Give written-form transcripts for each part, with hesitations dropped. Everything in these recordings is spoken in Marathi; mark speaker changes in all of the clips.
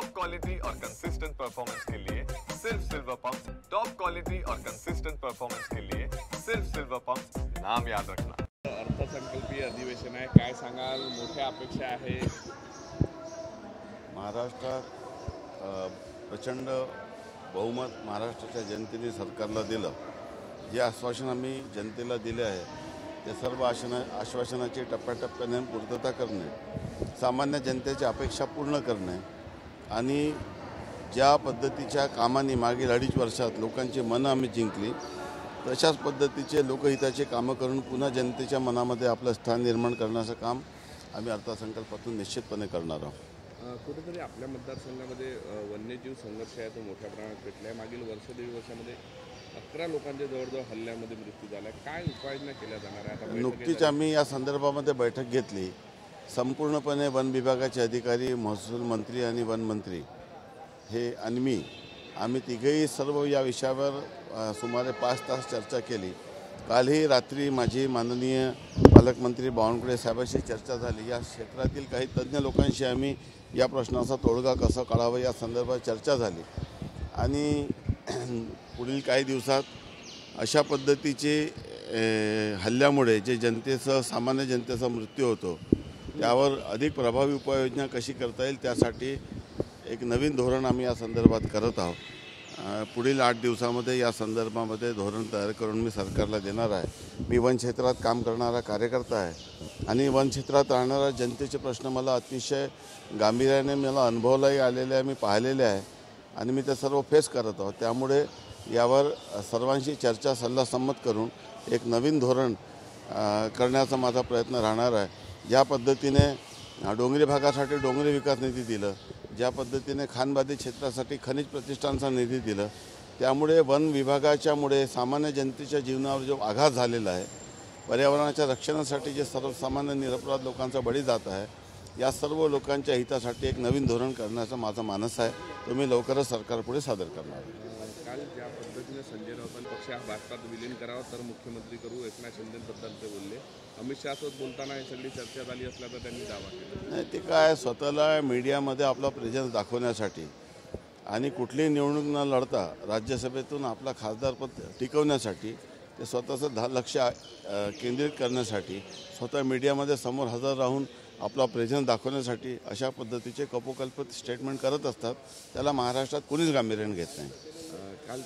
Speaker 1: टॉप क्वालिटी और कंसिस्टेंट परफॉर्मेंस के लिए सिर्फ सिल्वर पंप्स। टॉप क्वालिटी और कंसिस्टेंट परफॉर्मेंस के लिए सिर्फ सिल्वर पंप्स, नाम याद रखना।
Speaker 2: अर्थसंकल्पीय अधिवेशन आहे, काय सांगाल? मोठ्या अपेक्षा आहे
Speaker 3: महाराष्ट्रात प्रचंड बहुमत महाराष्ट्राच्या जनतेने सरकारला दिलं। जे आश्वासन आम्ही जनतेला दिले आहे ते सर्व आश्वासनाची टप्प्याटप्प्याने पूर्तता करणे, सामान्य जनतेची अपेक्षा पूर्ण करणे आणि ज्या पद्धतीच्या कामांनी मागील 2.5 वर्षात लोकांची मनं आम्ही जिंकली, तशाच पद्धतीचे लोकहिताचे कामं करून पुन्हा जनतेच्या मनामध्ये आपलं स्थान निर्माण करण्याचं काम आम्ही अर्थसंकल्पातून निश्चितपणे करणार आहोत।
Speaker 2: कुठेतरी आपल्या मतदारसंघामध्ये वन्यजीव संघर्ष आहे तो मोठ्या प्रमाणात पेटला आहे। मागील वर्ष-दीड वर्षामध्ये 11 लोकांचे जवळजवळ हल्ल्यामध्ये मृत्यू झाला। काय उपाययोजना केल्या जाणार आहे? आता
Speaker 3: नुकतीच आम्ही या संदर्भामध्ये बैठक घेतली। संपूर्णपणे वन विभागाचे अधिकारी, महसूल मंत्री आणि वन मंत्री हे आणि आम्ही तिघेही सर्व या विषयावर सुमारे 5 तास चर्चा केली। कालही रात्री माझी माननीय पालकमंत्री बावनकुळे साहेबांशी चर्चा झाली। या क्षेत्रातील काही तज्ज्ञ लोकांशी आम्ही या प्रश्नाचा तोडगा कसा काढावा या संदर्भात चर्चा झाली आणि पुढील काही दिवसात अशा पद्धतीचे हल्ल्यामुळे जे जनतेचा सामान्य जनतेचा मृत्यू होतो त्यावर अधिक प्रभावी उपाययोजना कशी करता येईल त्यासाठी एक नवीन धोरण आम्ही या संदर्भात करत आहोत। पुढील 8 दिवसामध्ये या संदर्भामध्ये धोरण तयार करून मी सरकारला देणार आहे। मी वन क्षेत्रात काम करणारा कार्यकर्ता आहे आणि वन क्षेत्रात राहणारा जनतेचे प्रश्न मला अतिशय गांभीर्याने मला अनुभवलाही आलेले आहे, मी पाहिलेले आहे आणि मी ते सर्व फेस करत आहोत। त्यामुळे यावर सर्वांशी चर्चा सल्लासंमत करून एक नवीन धोरण करण्याचा माझा प्रयत्न राहणार आहे। ज्या पद्धतीने डोंगरी भागासाठी डोंगरी विकास निधी दिलं, ज्या पद्धतीने खानबादी क्षेत्रासाठी खनिज प्रतिष्ठानचा निधी दिलं, त्यामुळे वन विभागाच्यामुळे सामान्य जनतेच्या जीवनावर जो आघात झालेला आहे, पर्यावरणाच्या रक्षणासाठी जे सर्वसामान्य निरपराध लोकांचा बळी जात आहे, या सर्व लोकांच्या हितासाठी एक नवीन धोरण करण्याचा माझा मानस आहे। तो मी लवकरच सरकारपुढे सादर करणार आहे।
Speaker 2: काल ज्या पद्धतीने संजय राऊतांनी पक्ष भाजपात विलीन करावा तर मुख्यमंत्री करू एकनाथ शिंदेबद्दल ते बोलले। अमित शहासोबत बोलताना ही सगळी चर्चा झाली असल्याचं त्यांनी दावा केला।
Speaker 3: नाही, ते काय स्वतःला मीडियामध्ये आपला प्रेझेन्स दाखवण्यासाठी आणि कुठलीही निवडणूक न लढता राज्यसभेतून आपला खासदारपद टिकवण्यासाठी ते स्वतःचं लक्ष केंद्रित करण्यासाठी स्वतः मीडियामध्ये समोर हजर राहून आपला प्रेझेन्स दाखवण्यासाठी अशा पद्धतीचे कपोकल्पित स्टेटमेंट करत असतात। त्याला महाराष्ट्रात कोणीच गांभीर्याने घेत नाही।
Speaker 2: काल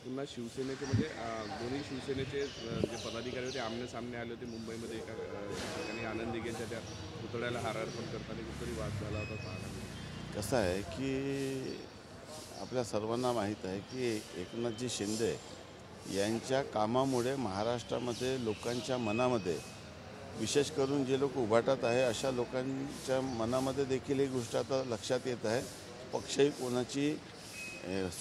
Speaker 2: पुन्हा शिवसेनेचे म्हणजे दोन्ही शिवसेनेचे जे पदाधिकारी होते आमने सामने आले होते मुंबईमध्ये एका ठिकाणी आनंद दिघेंच्या त्या पुतळ्याला हार अर्पण करताना कुठेतरी वाद झाला होता पाहण्यात।
Speaker 3: कसं आहे की आपल्या सर्वांना माहीत आहे की एकनाथजी शिंदे यांच्या कामामुळे महाराष्ट्रामध्ये लोकांच्या मनामध्ये, विशेष करून जे लोक उभाटात आहे अशा लोकांच्या मनामध्ये देखील ही गोष्ट आता लक्षात येत आहे। पक्षही कोणाची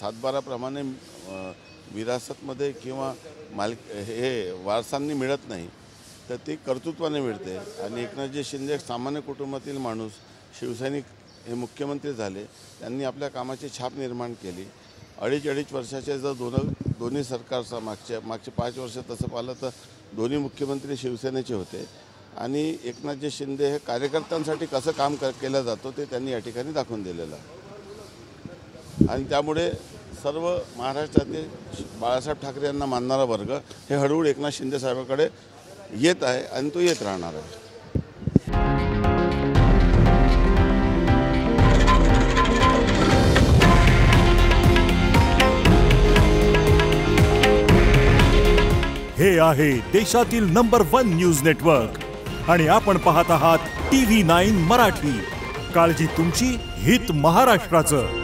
Speaker 3: 7/12 विरासतमध्ये किंवा हे वारसांनी मिळत नाही, तर ती कर्तृत्वाने मिळते आणि एकनाथजी शिंदे सामान्य कुटुंबातील माणूस, शिवसैनिक हे मुख्यमंत्री झाले, त्यांनी आपल्या कामाची छाप निर्माण केली। 2.5 वर्षाचे जर दोन्ही सरकारचा मागचे 5 वर्ष तसं पाहिलं तर दोन्ही मुख्यमंत्री शिवसेनेचे होते आणि एकनाथजी शिंदे हे कार्यकर्त्यांसाठी कसं काम केलं जातं ते त्यांनी या ठिकाणी दाखवून दिलेलं आहे आणि त्यामुळे सर्व महाराष्ट्रातील बाळासाहेब ठाकरे यांना मानणारा वर्ग हे हळूहळू एकनाथ शिंदे साहेबांकडे येत आहे आणि तो येत राहणार आहे।
Speaker 4: हे आहे देशातील नंबर 1 न्यूज नेटवर्क आणि आपण पाहत आहात TV9 मराठी। काळजी तुमची, हित महाराष्ट्राचं।